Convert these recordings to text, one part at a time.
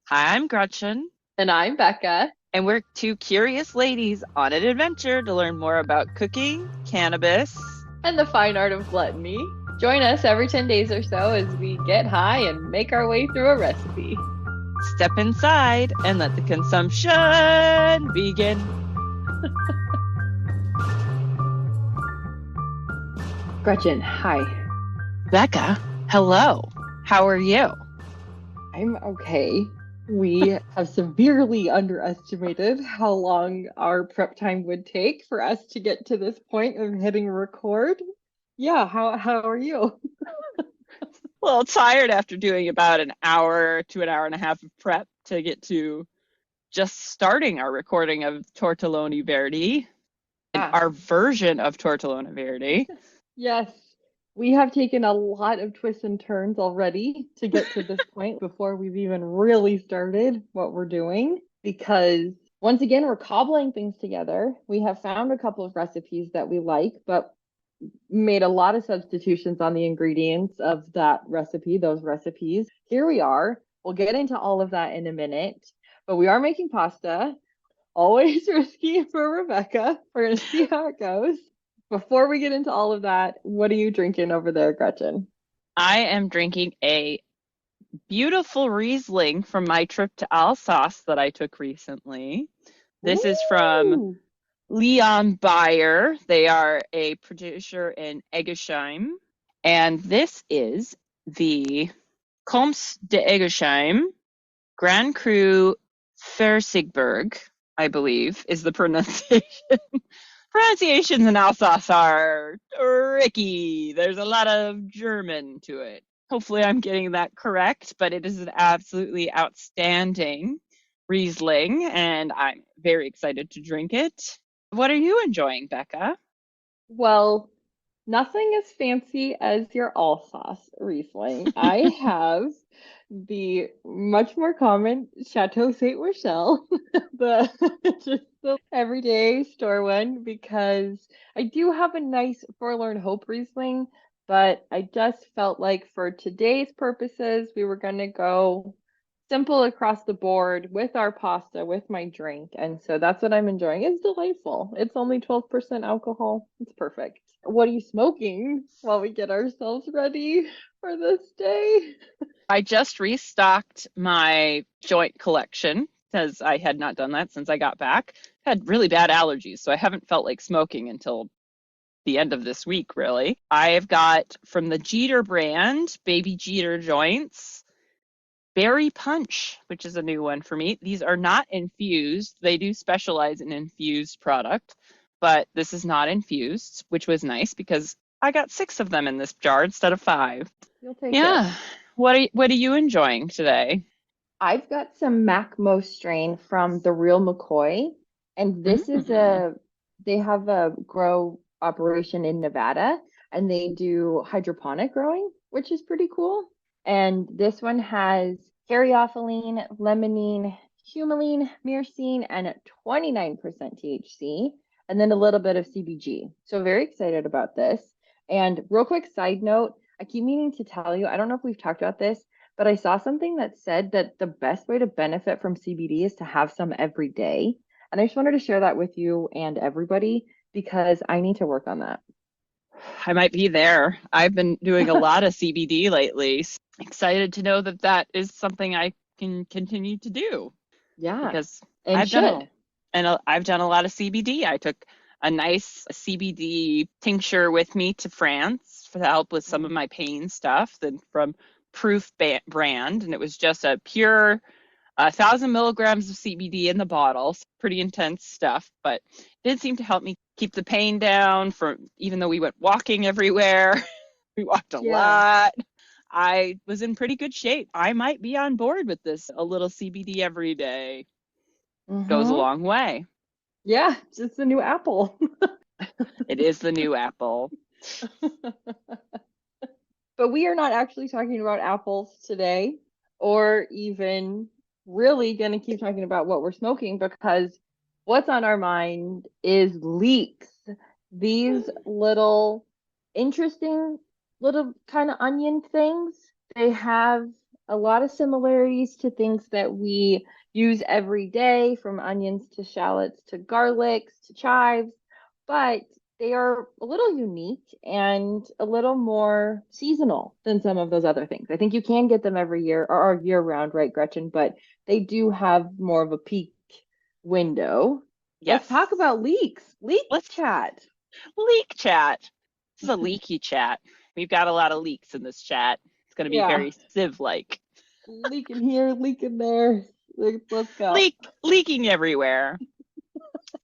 Hi, I'm Gretchen, And I'm Becca. and we're two curious ladies on an adventure to learn more about cooking, cannabis. And the fine art of gluttony. Join us every 10 days or so as we get high and make our way through a recipe. Step inside and let the consumption begin. Gretchen, hi. Becca, hello. How are you? I'm okay. We have severely underestimated how long our prep time would take for us to get to this point of hitting record. Yeah, how are you? A little tired after doing about an hour to an hour and a half of prep to get to just starting our recording of Tortelloni Verde and Ah, our version of Tortelloni Verde. yes. We have taken a lot of twists and turns already to get to this point before we've even really started what we're doing. Because once again, we're cobbling things together. We have found a couple of recipes that we like, but made a lot of substitutions on the ingredients of that recipe, those recipes. Here we are. We'll get into all of that in a minute, but we are making pasta. Always risky for Rebecca. We're going to see how it goes. Before we get into all of that, what are you drinking over there, Gretchen? I am drinking a beautiful Riesling from my trip to Alsace that I took recently. This is from Ooh. Leon Bayer. They are a producer in Eggesheim. And this is the Comte de Eggesheim Grand Cru Versigberg, I believe, is the pronunciation. Pronunciations in Alsace are tricky. There's a lot of German to it. Hopefully, I'm getting that correct, but it is an absolutely outstanding Riesling, and I'm very excited to drink it. What are you enjoying, Becca? Well, nothing as fancy as your Alsace Riesling. I have the much more common Chateau Saint Rochelle, the just the everyday store one, because I do have a nice Forlorn Hope Riesling, but I just felt like for today's purposes, we were gonna go simple across the board with our pasta, with my drink. And so that's what I'm enjoying. It's delightful. It's only 12% alcohol. It's perfect. What are you smoking while we get ourselves ready for this day? I just restocked my joint collection because I had not done that since I got back. Had really bad allergies, so I haven't felt like smoking until the end of this week, really. I've got from the Jeter brand, Baby Jeter joints, Berry Punch, which is a new one for me. These are not infused. They do specialize in infused product, but this is not infused, which was nice because I got six of them in this jar instead of five. You'll take it. Yeah. What are you enjoying today? I've got some Macmo strain from the Real McCoy, and this is Mm. they have a grow operation in Nevada, and they do hydroponic growing, which is pretty cool. And this one has caryophyllene, limonene, humulene, myrcene, and a 29% THC, and then a little bit of CBG. So very excited about this. And real quick side note, I keep meaning to tell you, I don't know if we've talked about this, but I saw something that said that the best way to benefit from CBD is to have some every day. And I just wanted to share that with you and everybody because I need to work on that. I might be there. I've been doing a lot of CBD lately. Excited to know that that is something I can continue to do Yeah, because and I've done a should. I've done a lot of CBD. I took a nice CBD tincture with me to France for help with some of my pain stuff, then from brand, and it was just a pure 1,000 milligrams of CBD in the bottle. So pretty intense stuff, but did seem to help me keep the pain down. For even though we went walking everywhere, we walked a Yeah. lot. I was in pretty good shape. I might be on board with this. A little CBD every day goes a Mm-hmm. long way. Yeah, just the new Apple. It is the new apple. But we are not actually talking about apples today, or even really going to keep talking about what we're smoking because what's on our mind is leeks. These little interesting little kind of onion things. They have a lot of similarities to things that we use every day, from onions to shallots to garlics to chives, but they are a little unique and a little more seasonal than some of those other things. I think you can get them every year or year round, right, Gretchen? But they do have more of a peak window. Let's Yes. talk about leeks. Leek Let's chat. leak chat. This is a leaky chat. We've got a lot of leaks in this chat. It's going to be Yeah. very Civ-like. Leaking here, leaking there. Let's go. Leaking everywhere.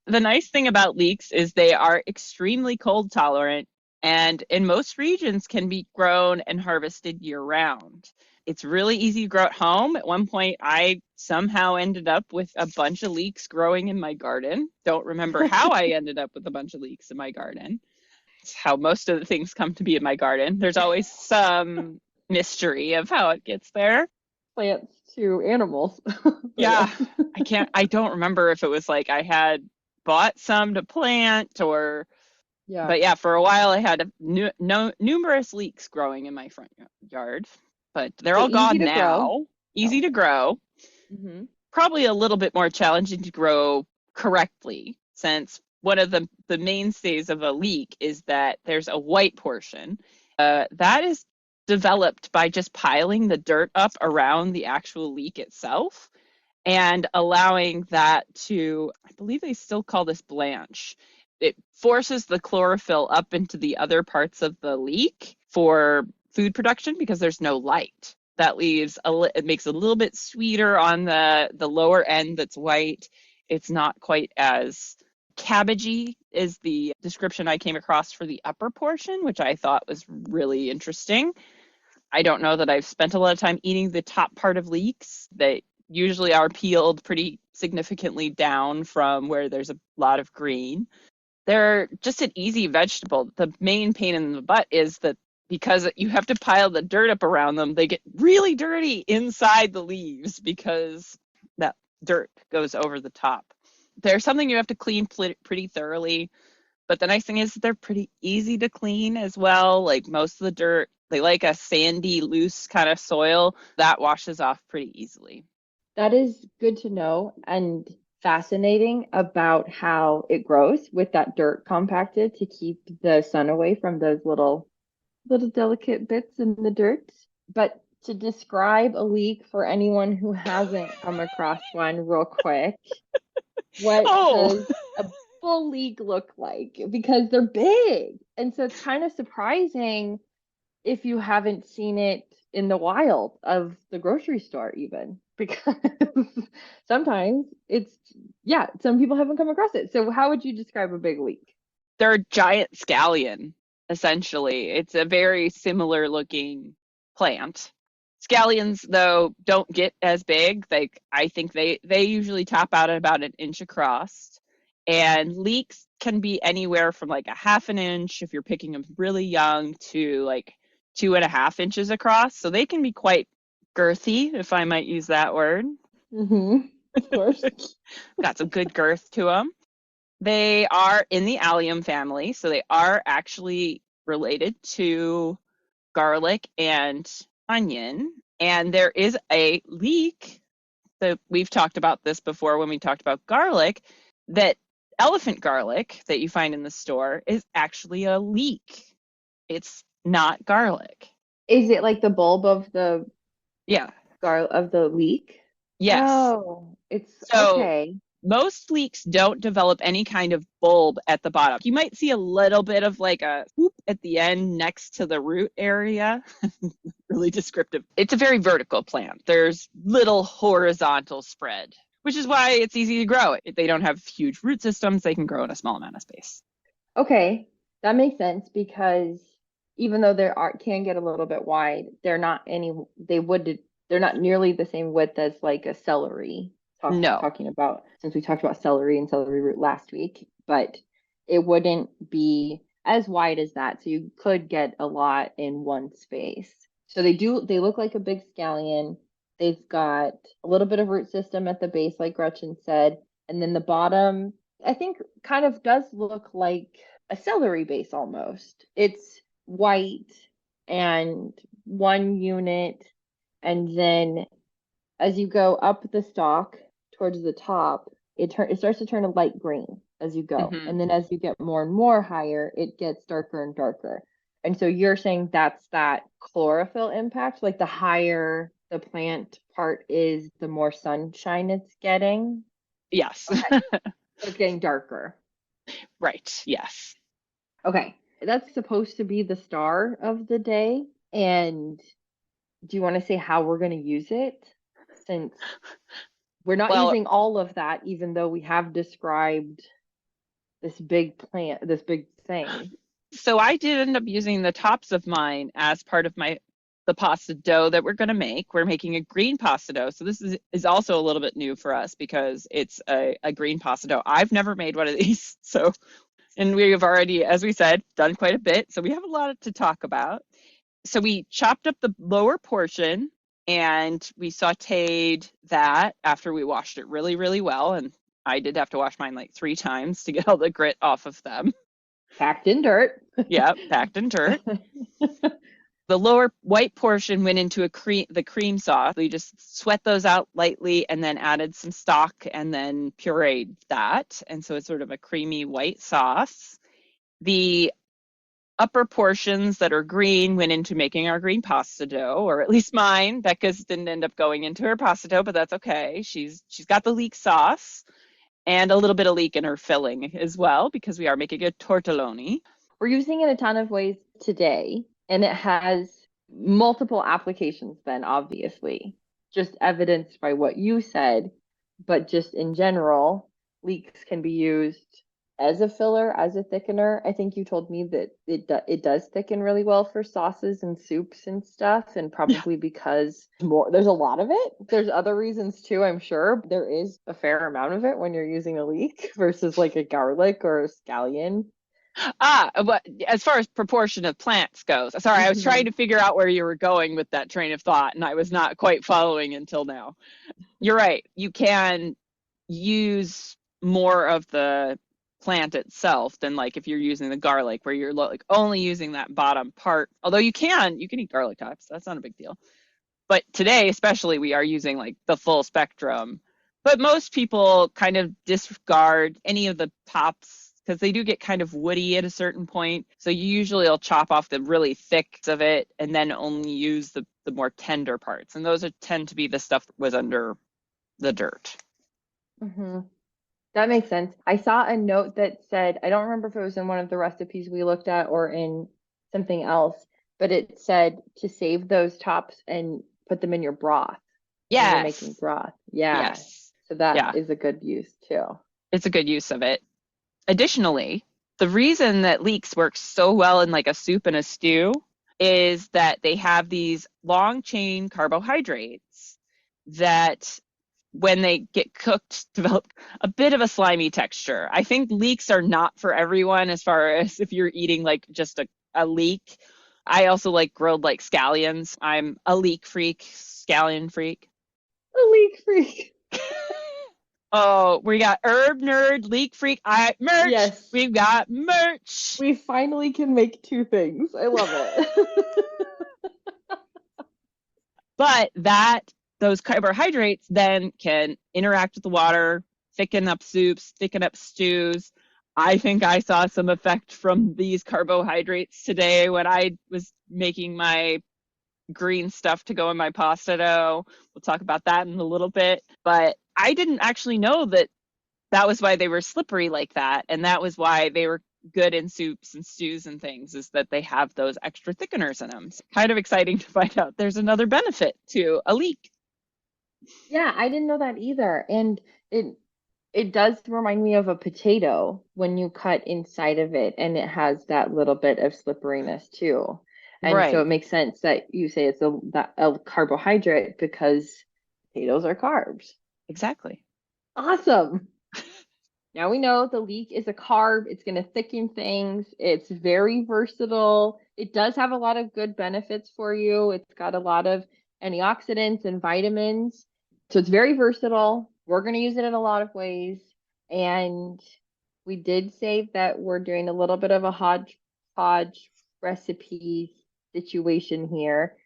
The nice thing about leeks is they are extremely cold tolerant and in most regions can be grown and harvested year round. It's really easy to grow at home. At one point, I somehow ended up with a bunch of leeks growing in my garden. Don't remember how I ended up with a bunch of leeks in my garden. It's how most of the things come to be in my garden. There's always some mystery of how it gets there. Plants to animals. But Yeah, yes. I don't remember if it was like I had bought some to plant or, Yeah. but yeah, for a while I had numerous leeks growing in my front yard, but they're So all easy gone to grow. now. Easy Oh. to grow, Hmm. probably a little bit more challenging to grow correctly since one of the mainstays of a leek is that there's a white portion. That is developed by just piling the dirt up around the actual leek itself and allowing that to, I believe they still call this blanch. It forces the chlorophyll up into the other parts of the leek for food production because there's no light. That leaves it makes it a little bit sweeter on the lower end that's white. It's not quite as cabbagey is the description I came across for the upper portion, which I thought was really interesting. I don't know that I've spent a lot of time eating the top part of leeks. They usually are peeled pretty significantly down from where there's a lot of green. They're just an easy vegetable. The main pain in the butt is that because you have to pile the dirt up around them, they get really dirty inside the leaves because that dirt goes over the top. They're something you have to clean pretty thoroughly. But the nice thing is they're pretty easy to clean as well. Like most of the dirt, they like a sandy, loose kind of soil that washes off pretty easily. That is good to know and fascinating about how it grows with that dirt compacted to keep the sun away from those little delicate bits in the dirt. But to describe a leek for anyone who hasn't come across one real quick, what Oh, does a full leek look like? Because they're big. And so it's kind of surprising if you haven't seen it in the wild of the grocery store, even because sometimes it's, yeah, some people haven't come across it. So, how would you describe a big leek? they're a giant scallion, essentially. It's a very similar looking plant. Scallions, though, don't get as big. Like I think they usually top out at about an inch across. And leeks can be anywhere from like a half an inch if you're picking them really young to like 2.5 inches across. So they can be quite girthy, if I might use that word. Mm-hmm. Of course. Got some good girth to them. They are in the allium family, so they are actually related to garlic and onion. And there is a leek that we've talked about this before when we talked about garlic, that elephant garlic that you find in the store is actually a leek. It's not garlic. Is it like the bulb of the Yeah. leek? Yes. Oh, it's So okay. most leeks don't develop any kind of bulb at the bottom. You might see a little bit of like a swoop at the end next to the root area. Really descriptive. It's a very vertical plant. There's little horizontal spread, which is why it's easy to grow. They don't have huge root systems. They can grow in a small amount of space. Okay, that makes sense because even though they are can get a little bit wide, they're not nearly the same width as like a celery. No, Talking about since we talked about celery and celery root last week, but it wouldn't be as wide as that. So you could get a lot in one space. So they look like a big scallion. They've got a little bit of root system at the base, like Gretchen said, and then the bottom I think kind of does look like a celery base almost. It's white and one unit, And then as you go up the stalk towards the top, it starts to turn a light green as you go. Hmm. And then as you get more and more higher, it gets darker and darker. And so you're saying that's that chlorophyll impact, like the higher the plant part is, the more sunshine it's getting. Yes. Okay. So it's getting darker. Right. Yes. Okay. That's supposed to be the star of the day. And do you want to say how we're going to use it? Since we're not Well, using all of that, even though we have described this big plant, this big thing. so I did end up using the tops of mine as part of the pasta dough that we're going to make. We're making a green pasta dough. So this is also a little bit new for us because it's a green pasta dough. I've never made one of these. So, and we have already, as we said, done quite a bit. So we have a lot to talk about. So we chopped up the lower portion and we sauteed that after we washed it really, really well. And I did have to wash mine like 3 times to get all the grit off of them. Packed in dirt. Yep, packed in dirt. The lower white portion went into the cream sauce. We just sweat those out lightly and then added some stock and then pureed that. And so it's sort of a creamy white sauce. The upper portions that are green went into making our green pasta dough, or at least mine. Becca's didn't end up going into her pasta dough, but that's okay. She's got the leek sauce and a little bit of leek in her filling as well because we are making a tortelloni. We're using it a ton of ways today, and it has multiple applications then, obviously, just evidenced by what you said, but just in general, leeks can be used as a filler, as a thickener. I think you told me that it does thicken really well for sauces and soups and stuff, and Yeah. probably because there's a lot of it. There's other reasons too, I'm sure. There is a fair amount of it when you're using a leek versus like a garlic or a scallion. But as far as proportion of plants goes, sorry, I was trying Mhm. to figure out where you were going with that train of thought, and I was not quite following until now. You're right. You can use more of the plant itself than like if you're using the garlic, where you're like only using that bottom part. Although you can eat garlic tops. That's not a big deal. But today, especially, we are using like the full spectrum. But most people kind of disregard any of the tops because they do get kind of woody at a certain point. So you usually will chop off the really thick of it and then only use the more tender parts. And those tend to be the stuff that was under the dirt. hmm That makes sense. I saw a note that said, I don't remember if it was in one of the recipes we looked at or in something else, but it said to save those tops and put them in your broth when you're making Yes. broth. Yeah. Yes. So that Yeah. is a good use too. It's a good use of it. Additionally, the reason that leeks work so well in like a soup and a stew is that they have these long chain carbohydrates that when they get cooked develop a bit of a slimy texture. I think leeks are not for everyone as far as if you're eating like just a leek. I also like grilled like scallions. I'm a leek freak, scallion freak. A leek freak. Oh, we got herb nerd, leek freak, I merch. Yes. We've got merch. We finally can make two things. I love it. But those carbohydrates then can interact with the water, thicken up soups, thicken up stews. I think I saw some effect from these carbohydrates today when I was making my green stuff to go in my pasta dough. We'll talk about that in a little bit. But I didn't actually know that was why they were slippery like that. And that was why they were good in soups and stews and things, is that they have those extra thickeners in them. So kind of exciting to find out there's another benefit to a leek. Yeah, I didn't know that either. And it does remind me of a potato when you cut inside of it, and it has that little bit of slipperiness too. And so Right. it makes sense that you say it's a carbohydrate because potatoes are carbs. Exactly. Awesome. Now we know the leek is a carb. It's going to thicken things. It's very versatile. It does have a lot of good benefits for you. It's got a lot of antioxidants and vitamins. So it's very versatile. We're going to use it in a lot of ways. And we did say that we're doing a little bit of a hodgepodge recipe situation here.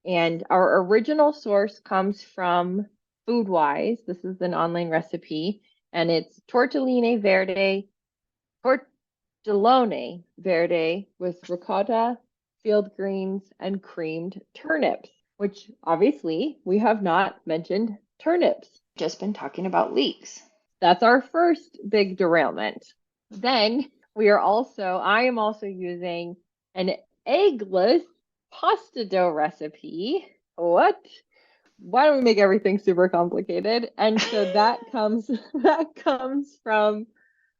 And our original source comes from Foodwise. This is an online recipe, and it's tortelloni verde with ricotta, field greens, and creamed turnips, which obviously we have not mentioned turnips. Just been talking about leeks. That's our first big derailment. Then I am also using an eggless pasta dough recipe. What? Why don't we make everything super complicated? And so that comes from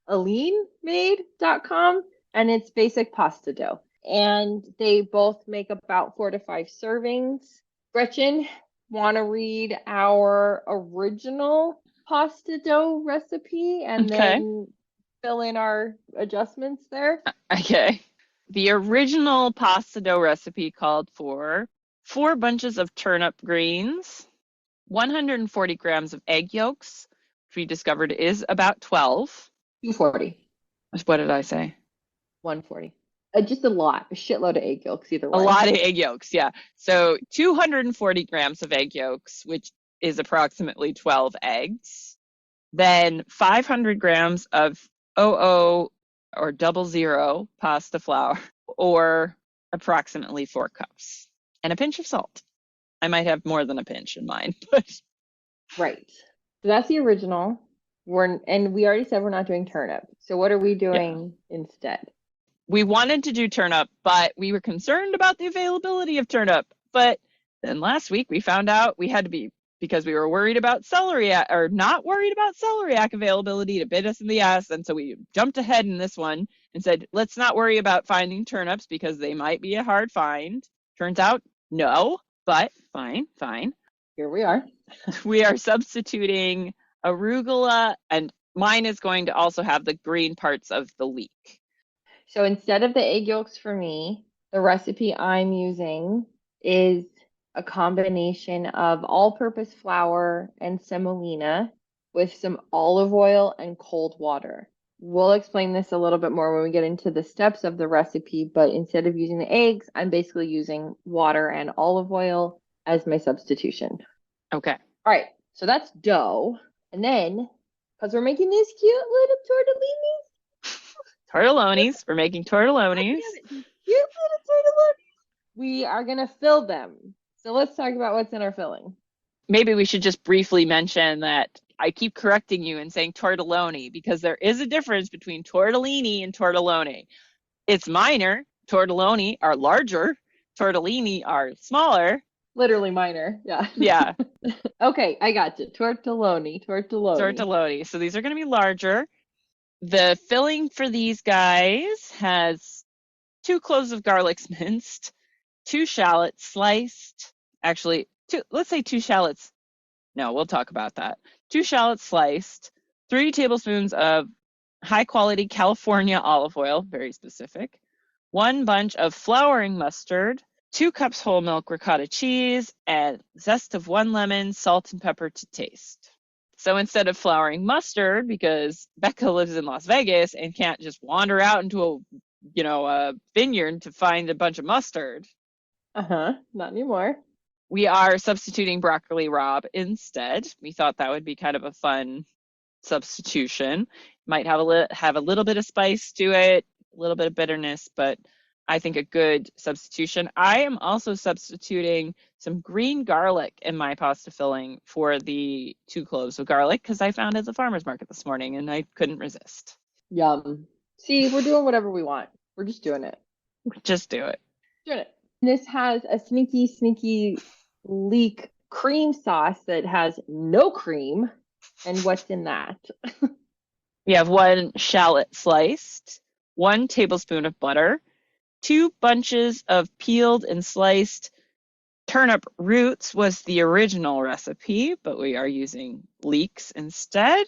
alinmade.com, and it's basic pasta dough. And they both make about 4 to 5 servings. Gretchen, want to read our original pasta dough recipe and Okay. then fill in our adjustments there? Okay. The original pasta dough recipe called for 4 bunches of turnip greens, 140 grams of egg yolks, which we discovered is about 12. 240, What did I say? 140. Just a shitload of egg yolks either A way. lot of egg yolks, yeah. So 240 grams of egg yolks, which is approximately 12 eggs. Then 500 grams of OO or 00 pasta flour, or approximately 4 cups, and a pinch of salt. I might have more than a pinch in mine, but Right. So that's the original. And we already said we're not doing turnip. So what are we yeah. doing instead? We wanted to do turnip, but we were concerned about the availability of turnip. But then last week we found out we had to be, because we were worried about celeriac, or not worried about celeriac availability, to bit us in the ass. And so we jumped ahead in this one and said, let's not worry about finding turnips because they might be a hard find. Turns out, no, but fine, fine. Here we are. We are substituting arugula, and mine is going to also have the green parts of the leek. So instead of the egg yolks for me, the recipe I'm using is a combination of all-purpose flour and semolina with some olive oil and cold water. We'll explain this a little bit more when we get into the steps of the recipe, but instead of using the eggs, I'm basically using water and olive oil as my substitution. Okay. All right, so that's dough. And then, because we're making these cute little tortellinis, Tortellonis. We're making God tortellonis. damn it, these cute little tortellinis, we are gonna fill them. So let's talk about what's in our filling. Maybe we should just briefly mention that I keep correcting you and saying tortelloni because there is a difference between tortellini and tortelloni. It's minor. Tortelloni are larger. Tortellini are smaller. Literally minor, yeah. Yeah, Okay, I got you. Tortelloni. tortelloni. So these are going to be larger. The filling for these guys has 2 cloves of garlic minced, 2 shallots sliced. Actually, let's say 2 shallots. No, we'll talk about that. 2 shallots sliced, 3 tablespoons of high quality California olive oil, very specific, 1 bunch of flowering mustard, 2 cups whole milk ricotta cheese, and zest of 1 lemon, salt and pepper to taste. So instead of flowering mustard, because Becca lives in Las Vegas and can't just wander out into a vineyard to find a bunch of mustard, Uh-huh, not anymore. we are substituting broccoli rabe instead. We thought that would be kind of a fun substitution. Might have a little bit of spice to it, a little bit of bitterness, but I think a good substitution. I am also substituting some green garlic in my pasta filling for the 2 cloves of garlic because I found it at the farmer's market this morning and I couldn't resist. Yum. See, we're doing whatever we want. We're just doing it. Just do it. Doing it. This has a sneaky, sneaky leek cream sauce that has no cream. And what's in that? We have 1 shallot sliced, 1 tablespoon of butter, 2 bunches of peeled and sliced turnip roots was the original recipe, but we are using leeks instead,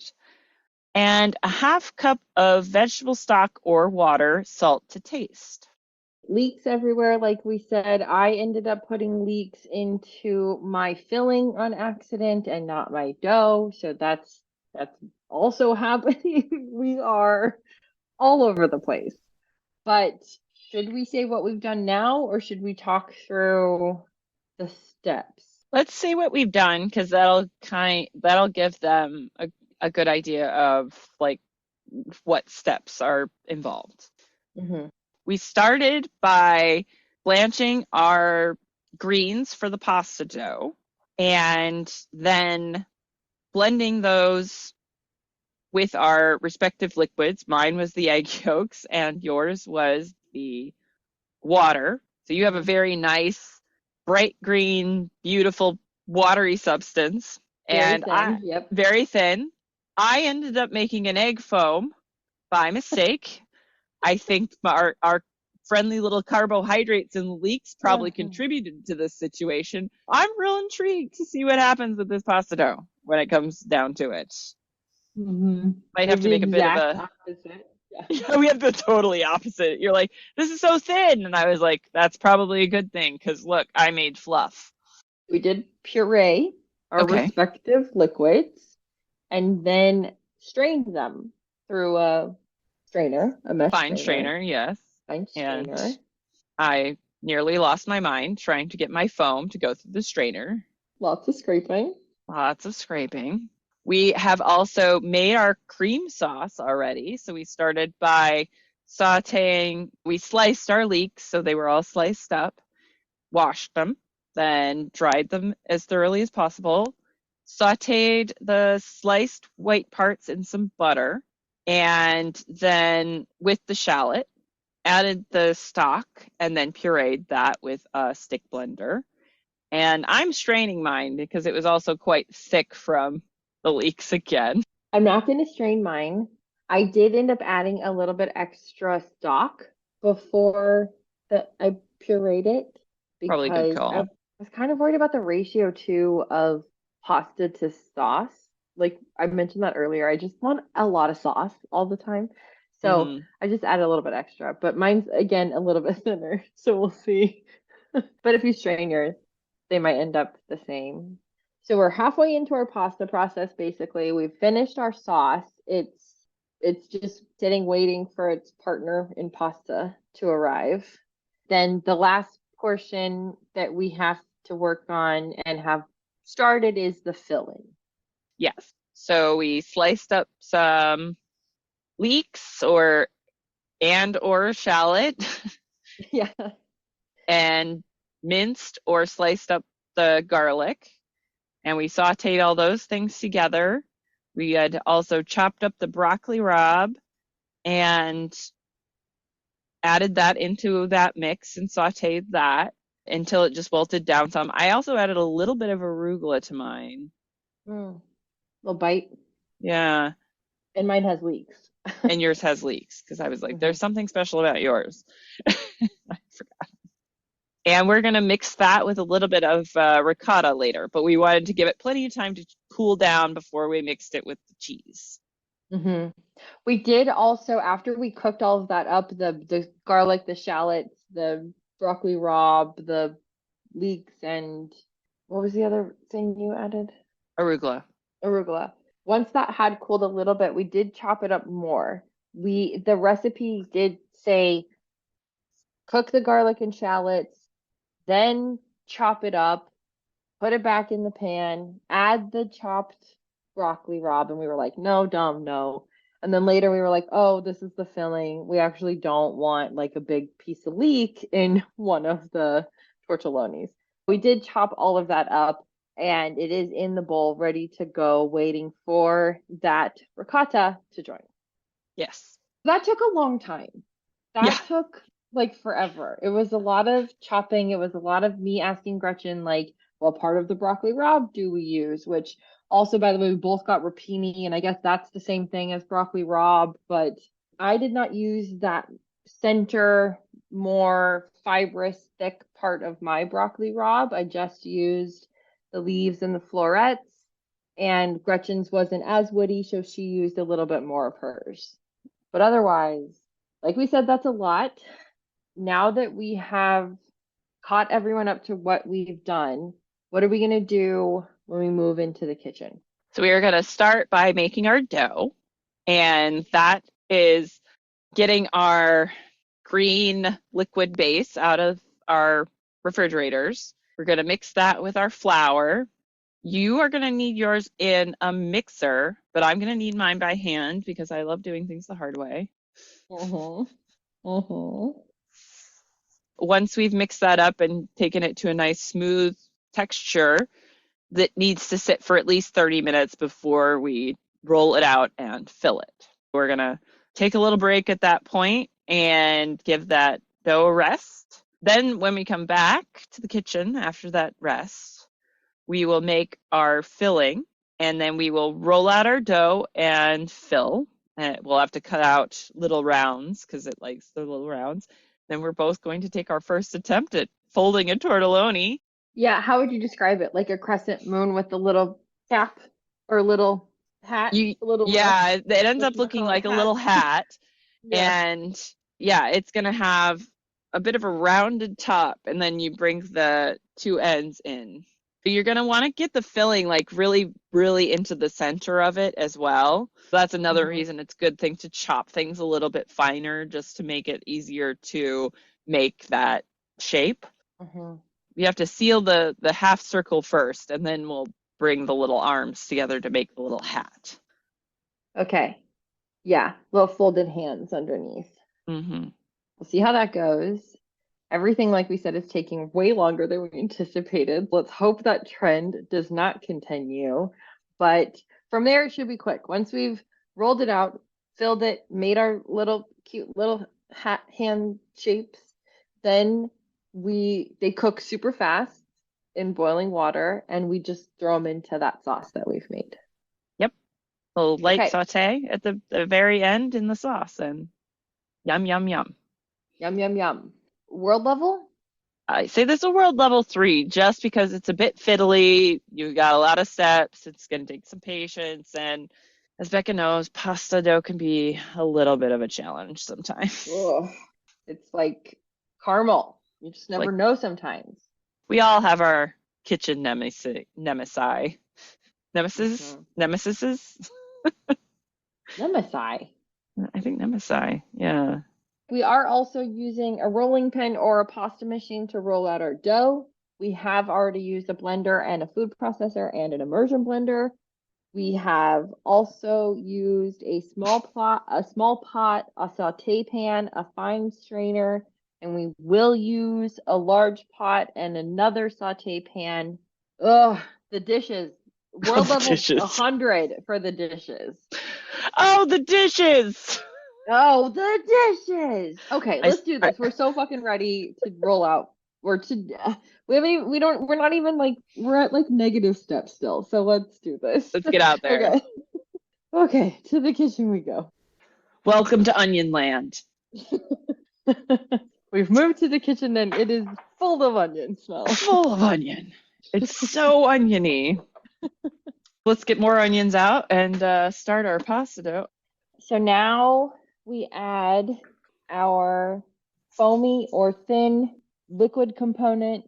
and a 1/2 cup of vegetable stock or water, salt to taste. Leeks everywhere, like we said. I ended up putting leeks into my filling on accident and not my dough, so that's also happening. We are all over the place. But should we say what we've done now, or should we talk through the steps. Let's see what we've done because that'll give them a good idea of like what steps are involved. Hmm. We started by blanching our greens for the pasta dough and then blending those with our respective liquids. Mine was the egg yolks and yours was the water. So you have a Hmm. very nice, bright green, beautiful, watery substance. Very And I thin. Yep. very thin. I ended up making an egg foam by mistake. I think our friendly little carbohydrates and leeks probably contributed to this situation. I'm real intrigued to see what happens with this pasta dough when it comes down to it. Hmm. Might We have have to the make a bit of exact a opposite. Yeah. yeah, we have the totally opposite. You're like, this is so thin. And I was like, that's probably a good thing because look, I made fluff. We did puree our Okay. respective liquids and then strained them through a strainer, a mesh Fine strainer, strainer, yes. fine And strainer. I nearly lost my mind trying to get my foam to go through the strainer. Lots of scraping. Lots of scraping. We have also made our cream sauce already. So we started by sauteing, we sliced our leeks so they were all sliced up, washed them, then dried them as thoroughly as possible, sauteed the sliced white parts in some butter, and then with the shallot, added the stock, and then pureed that with a stick blender. And I'm straining mine because it was also quite thick from the leeks again. I'm not going to strain mine. I did end up adding a little bit extra stock before I pureed it Probably a good because I call. was kind of worried about the ratio too of pasta to sauce. Like I mentioned that earlier, I just want a lot of sauce all the time. So Hmm. I just added a little bit extra, but mine's again a little bit thinner, so we'll see. But if you strain yours, they might end up the same. So we're halfway into our pasta process basically. We've finished our sauce. It's just sitting waiting for its partner in pasta to arrive. Then the last portion that we have to work on and have started is the filling. Yes. So we sliced up some leeks or shallot Yeah. and minced or sliced up the garlic. And we sauteed all those things together. We had also chopped up the broccoli rabe and added that into that mix and sauteed that until it just wilted down some. I also added a little bit of arugula to mine. Mm, little bite. Yeah. And mine has leeks. And yours has leeks because I was like, Hmm. there's something special about yours. And we're going to mix that with a little bit of ricotta later, but we wanted to give it plenty of time to cool down before we mixed it with the cheese. Hmm. We did also, after we cooked all of that up, the garlic, the shallots, the broccoli rabe, the leeks, and what was the other thing you added? Arugula. Arugula. Once that had cooled a little bit, we did chop it up more. The recipe did say cook the garlic and shallots, then chop it up, put it back in the pan, add the chopped broccoli rabe, and we were like, no, dumb, no. And then later we were like, oh, this is the filling. We actually don't want like a big piece of leek in one of the tortellonis. We did chop all of that up, and it is in the bowl, ready to go, waiting for that ricotta to join. Yes. That took a long time. Yeah. That took like forever. It was a lot of chopping. It was a lot of me asking Gretchen, like, what part of the broccoli rabe do we use? Which also, by the way, we both got rapini, and I guess that's the same thing as broccoli rabe, but I did not use that center, more fibrous, thick part of my broccoli rabe. I just used the leaves and the florets, and Gretchen's wasn't as woody, so she used a little bit more of hers. But otherwise, like we said, that's a lot. Now that we have caught everyone up to what we've done, what are we going to do when we move into the kitchen? So we are going to start by making our dough. And that is getting our green liquid base out of our refrigerators We're going to mix that with our flour. You are going to need yours in a mixer, but I'm going to need mine by hand because I love doing things the hard way. Mm-hmm. Mm-hmm. Once we've mixed that up and taken it to a nice smooth texture, that needs to sit for at least 30 minutes before we roll it out and fill it. We're going to take a little break at that point and give that dough a rest. Then, when we come back to the kitchen after that rest, we will make our filling and then we will roll out our dough and fill. And we'll have to cut out little rounds because it likes the little rounds. Then we're both going to take our first attempt at folding a tortelloni. Yeah, how would you describe it? Like a crescent moon with a little cap or little hat, You, a little yeah, it ends up looking whatchamacallit like a hat. little hat. Yeah. And yeah, it's going to have a bit of a rounded top, and then you bring the two ends in. You're going to want to get the filling like really, really into the center of it as well. That's another Mm-hmm. reason it's a good thing to chop things a little bit finer just to make it easier to make that shape. Mm-hmm. You have to seal the half circle first, and then we'll bring the little arms together to make the little hat. Okay. Yeah, little folded hands underneath. Mm-hmm. We'll see how that goes. Everything, like we said, is taking way longer than we anticipated. Let's hope that trend does not continue. But from there, it should be quick. Once we've rolled it out, filled it, made our little cute little hat hand shapes, then they cook super fast in boiling water, and we just throw them into that sauce that we've made. Yep. A little light Okay, saute at the very end in the sauce, and yum, yum, yum. yum yum yum. World level? I say this is a world level 3 just because it's a bit fiddly. You got a lot of steps. It's going to take some patience. And as Becca knows, pasta dough can be a little bit of a challenge sometimes. Ugh. It's like caramel. You just never Like know sometimes. we all have our kitchen nemesis. Nemesis? Hmm. Nemesises? Nemesis. I think nemesis. Yeah. We are also using a rolling pin or a pasta machine to roll out our dough. We have already used a blender and a food processor and an immersion blender. We have also used a small pot, a saute pan, a fine strainer, and we will use a large pot and another saute pan. Ugh, the dishes. World The level dishes. 100 for the dishes. Oh, the dishes. Oh, the dishes. Okay, I, let's do I this. We're so fucking ready to roll out. Or to we haven't even, we don't we're not even like we're at like negative steps still. So let's do this. let's get out there. Okay. Okay, to the kitchen we go. Welcome to Onion Land. We've moved to the kitchen and it is full of onion smell. Full of onion. It's so oniony. Let's get more onions out and start our pasta dough. So now we add our foamy or thin liquid component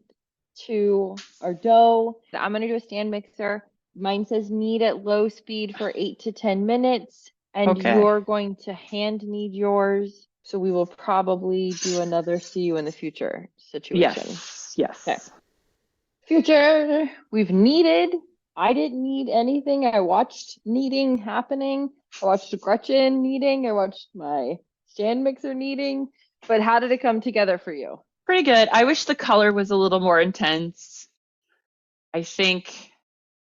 to our dough. I'm going to do a stand mixer. Mine says knead at low speed for 8 to 10 minutes, and Okay. you're going to hand knead yours. So we will probably do another see you in the future situation. Yes. Okay. Yes. Future, we've kneaded. I didn't need anything. I watched kneading happening. I watched Gretchen kneading. I watched my stand mixer kneading. But how did it come together for you? Pretty good. I wish the color was a little more intense. I think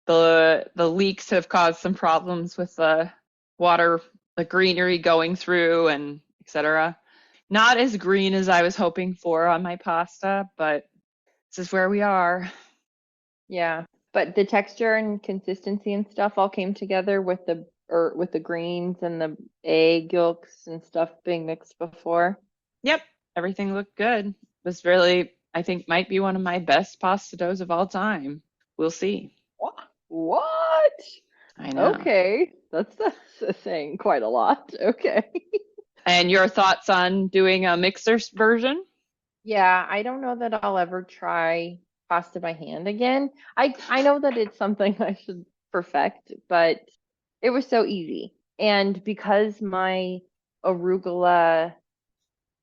the leeks have caused some problems with the water, the greenery going through and etc. Not as green as I was hoping for on my pasta, but this is where we are. Yeah, but the texture and consistency and stuff all came together with the greens and the egg yolks and stuff being mixed before. Yep, everything looked good. It was really, I think, might be one of my best pasta doughs of all time. We'll see. What? What? I know. Okay, that's saying quite a lot. Okay. And your thoughts on doing a mixer version? Yeah, I don't know that I'll ever try pasta by hand again. I know that it's something I should perfect, but it was so easy. And because my arugula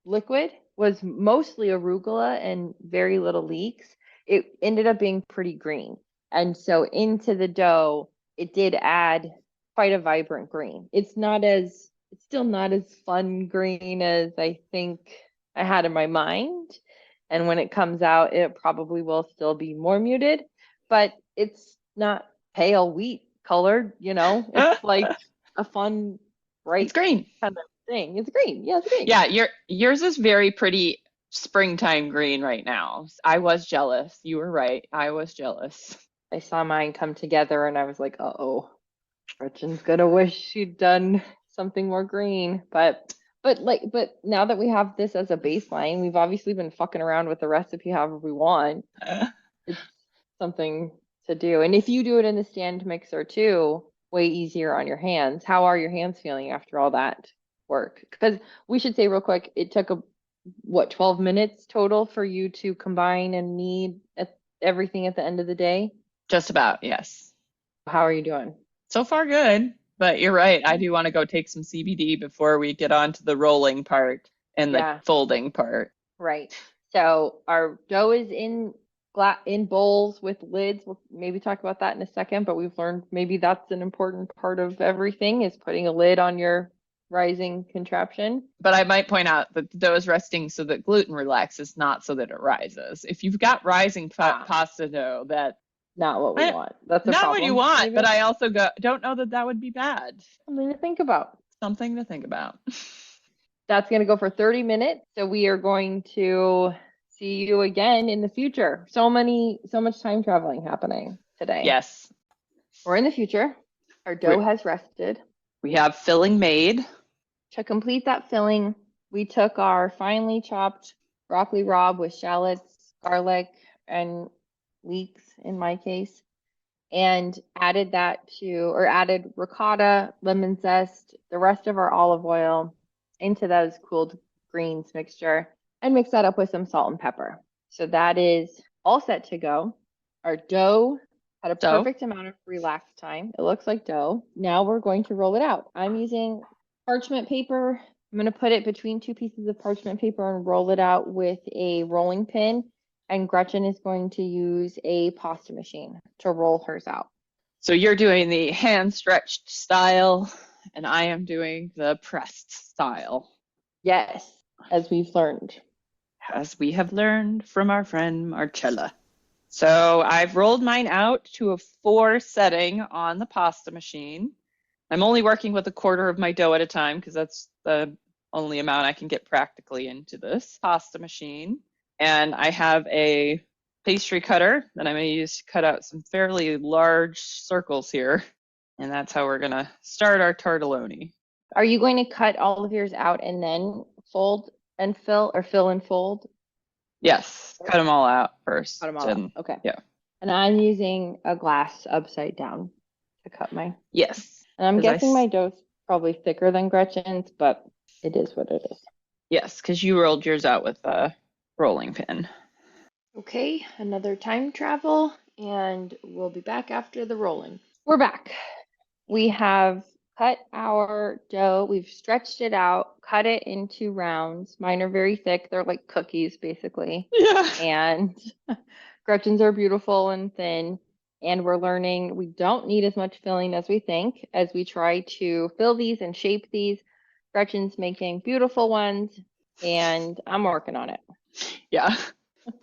liquid was mostly arugula and very little leeks, it ended up being pretty green. And so into the dough, it did add quite a vibrant green. It's still not as fun green as I think I had in my mind. And when it comes out, it probably will still be more muted, but it's not pale wheat colored, It's like a fun, It's bright green. kind of thing. It's green. Yeah, it's green. Yeah, yours is very pretty springtime green right now. I was jealous. You were right. I was jealous. I saw mine come together and I was like, uh-oh, Gretchen's gonna wish she'd done something more green. But now that we have this as a baseline, we've obviously been fucking around with the recipe however we want. It's something to do. And if you do it in the stand mixer too, way easier on your hands. How are your hands feeling after all that work? Because we should say real quick, it took 12 minutes total for you to combine and knead everything at the end of the day? Just about, yes. How are you doing? So far, good. But you're right. I do want to go take some CBD before we get on to the rolling part and the Yeah, folding part. right. So our dough is in bowls with lids. We'll maybe talk about that in a second, but we've learned maybe that's an important part of everything is putting a lid on your rising contraption. But I might point out that the dough is resting so that gluten relaxes, not so that it rises. If you've got rising pasta dough, Not what we want. That's a not what you problem, want, maybe. but I also don't know that would be bad. Something to think about. Something to think about. That's going to go for 30 minutes. So we are going to see you again in the future. So much time traveling happening today. Yes. We're in the future. Our dough has rested. We have filling made. To complete that filling, we took our finely chopped broccoli rabe with shallots, garlic, and leeks in my case, and added added ricotta, lemon zest, the rest of our olive oil into those cooled greens mixture, and mix that up with some salt and pepper. So that is all set to go. Our dough had a perfect amount of relaxed time. It looks like dough. Now we're going to roll it out. I'm using parchment paper. I'm going to put it between two pieces of parchment paper and roll it out with a rolling pin. And Gretchen is going to use a pasta machine to roll hers out. So you're doing the hand stretched style, and I am doing the pressed style. Yes, as we've learned. As we have learned from our friend Marcella. So I've rolled mine out to a 4 setting on the pasta machine. I'm only working with a quarter of my dough at a time because that's the only amount I can get practically into this pasta machine. And I have a pastry cutter that I'm going to use to cut out some fairly large circles here. And that's how we're going to start our tortelloni. Are you going to cut all of yours out and then fold and fill, or fill and fold? Yes, cut them all out first. Cut them all out. Okay. Yeah. And I'm using a glass upside down to cut mine. Yes. And I'm guessing my dough's probably thicker than Gretchen's, but it is what it is. Yes, because you rolled yours out with a rolling pin. Okay, another time travel, and we'll be back after the rolling. We're back. We have cut our dough. We've stretched it out, cut it into rounds. Mine are very thick. They're like cookies, basically. Yeah. And Gretchen's are beautiful and thin. And we're learning we don't need as much filling as we think as we try to fill these and shape these. Gretchen's making beautiful ones, and I'm working on it. Yeah,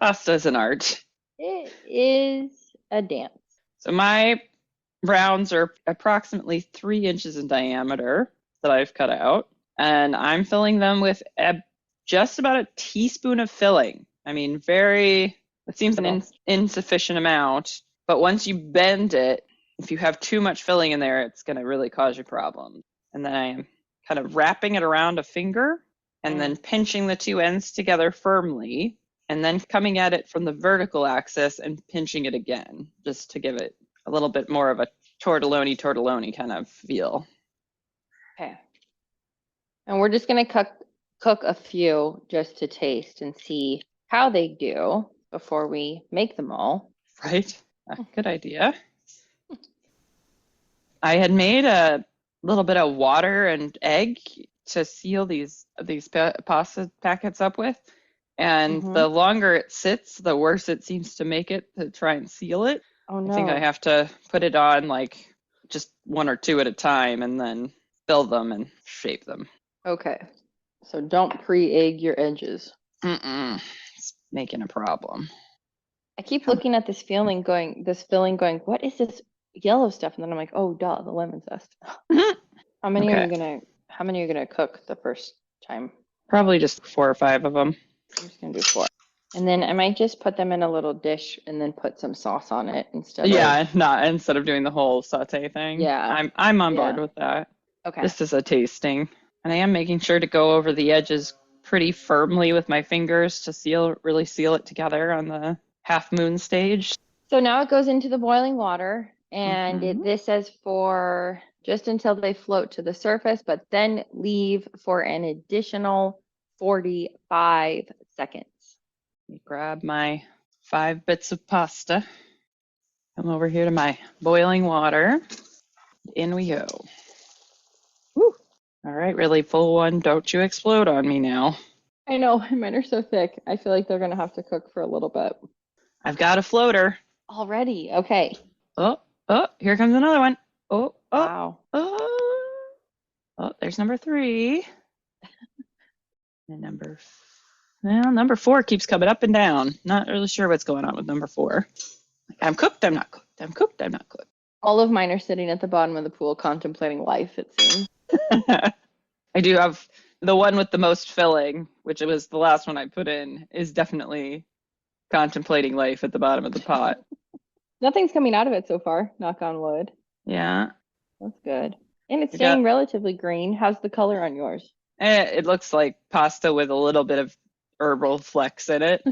pasta is an art. It is a dance. So my rounds are approximately 3 inches in diameter that I've cut out, and I'm filling them with just about a teaspoon of filling. I mean, it seems an insufficient amount, but once you bend it, if you have too much filling in there, it's going to really cause you problems. And then I am kind of wrapping it around a finger and then pinching the two ends together firmly, and then coming at it from the vertical axis and pinching it again, just to give it a little bit more of a tortelloni kind of feel. Okay. And we're just going to cook a few just to taste and see how they do before we make them all. Right? Good idea. I had made a little bit of water and egg to seal these pasta packets up with. And Mm-hmm. the longer it sits, the worse it seems to make it to try and seal it. Oh I think I no. have to put it on like just one or two at a time and then fill them and shape them. Okay. So don't pre-egg your edges. It's making a problem. I keep Come looking at this filling going, what is this yellow stuff? And then I'm like, oh duh, the lemon zest. on. Okay. How many are you gonna cook the first time? Probably just 4 or 5 of them. I'm just gonna do 4. And then I might just put them in a little dish and then put some sauce on it instead of, Yeah, not instead of doing the whole saute thing. yeah, I'm on board yeah. with that. Okay. This is a tasting. And I am making sure to go over the edges pretty firmly with my fingers to really seal it together on the half moon stage. So now it goes into the boiling water and Hmm. this says for just until they float to the surface, but then leave for an additional 45 seconds. Let me grab my 5 bits of pasta. Come over here to my boiling water. In we go. Woo. All right, really full one. Don't you explode on me now. I know, mine are so thick. I feel like they're gonna have to cook for a little bit. I've got a floater. Already, okay. Oh, oh, here comes another one. Oh, oh, Wow. oh. Oh, there's number 3. And number 4 keeps coming up and down. Not really sure what's going on with number 4. I'm cooked, I'm not cooked. I'm cooked, I'm not cooked. All of mine are sitting at the bottom of the pool contemplating life, it seems. I do have the one with the most filling, which was the last one I put in, is definitely contemplating life at the bottom of the pot. Nothing's coming out of it so far, knock on wood. Yeah. That's good. And it's I staying got relatively green. How's the color on yours? it looks like pasta with a little bit of herbal flecks in it.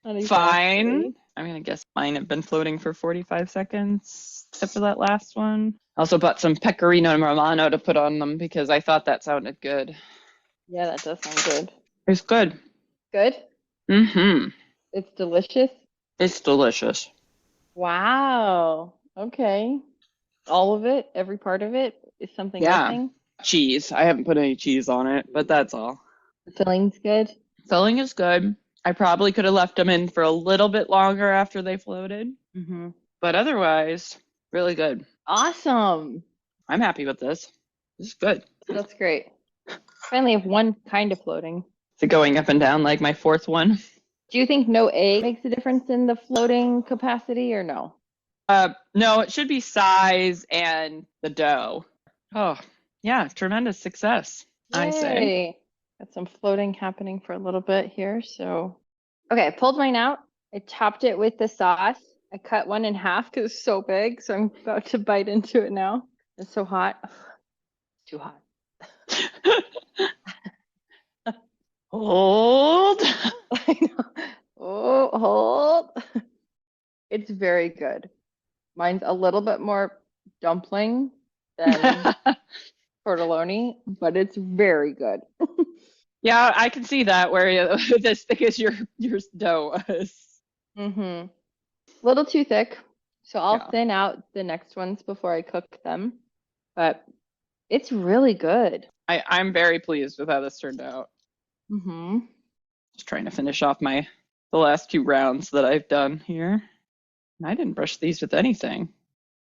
Not exactly. Fine. I'm gonna guess mine have been floating for 45 seconds, except for that last one. Also bought some pecorino romano to put on them because I thought that sounded good. Yeah, that does sound good. It's good. Good? Mm-hmm. It's delicious? It's delicious. Wow. Okay. All of it, every part of it is something Yeah. missing. Cheese. I haven't put any cheese on it, but that's all. The filling's good. Filling is good. I probably could have left them in for a little bit longer after they floated, Mm-hmm. but otherwise, really good. Awesome. I'm happy with this. This is good. That's great. Finally have one kind of floating. Is it going up and down like my 4th one? Do you think no egg makes a difference in the floating capacity or no? No, it should be size and the dough. Oh, yeah, tremendous success, I say. Yay. Got some floating happening for a little bit here. So, okay, I pulled mine out. I topped it with the sauce. I cut one in half because it's so big. So I'm about to bite into it now. It's so hot. Too hot. Hold. I know. Oh, hold. It's very good. Mine's a little bit more dumpling than tortelloni, but it's very good. Yeah, I can see that where as thick as your dough was. Mm-hmm. Little too thick, so I'll Yeah. thin out the next ones before I cook them. But it's really good. I'm very pleased with how this turned out. Mm-hmm. Just trying to finish off the last 2 rounds that I've done here. And I didn't brush these with anything.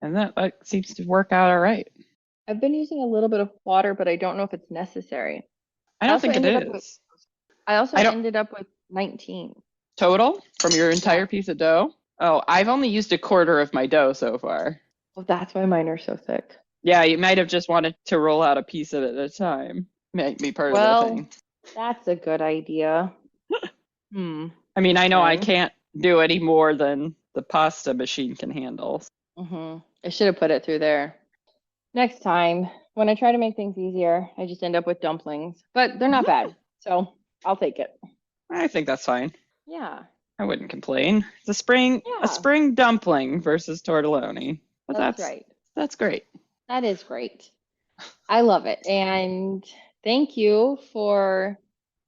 And that seems to work out all right. I've been using a little bit of water, but I don't know if it's necessary. I don't think it is. I also I don't ended up with 19. total from your entire Yeah. piece of dough. Oh, I've only used a quarter of my dough so far. Well, that's why mine are so thick. Yeah, you might have just wanted to roll out a piece of it at a time. Might be part of the thing. That's a good idea. I mean, I know I Okay. can't do any more than the pasta machine can handle. Mm-hmm. I should have put it through there. Next time, when I try to make things easier, I just end up with dumplings, but they're not bad, so I'll take it. I think that's fine. Yeah, I wouldn't complain. It's a yeah, spring dumpling versus tortelloni. But that's right. that's great. That is great. I love it. And thank you for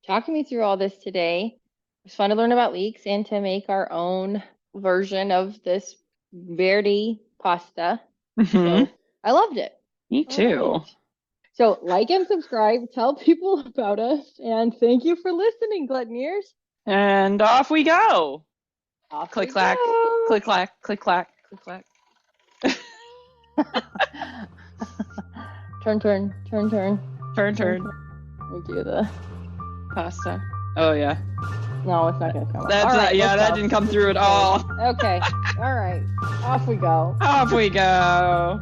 talking me through all this today. It was fun to learn about leeks and to make our own version of this Verdi pasta. Hmm. So I loved it. Me All too. right. So like and subscribe, tell people about us, and thank you for listening, Gluttoneers. And off we go. Off Click we clack, go. click clack, click clack, click clack. Turn. Turn. We do the Pasta. Oh yeah. No, it's not gonna come up. That's All right, yeah, that go. didn't come through at all. Okay. All right. Off we go. Off we go.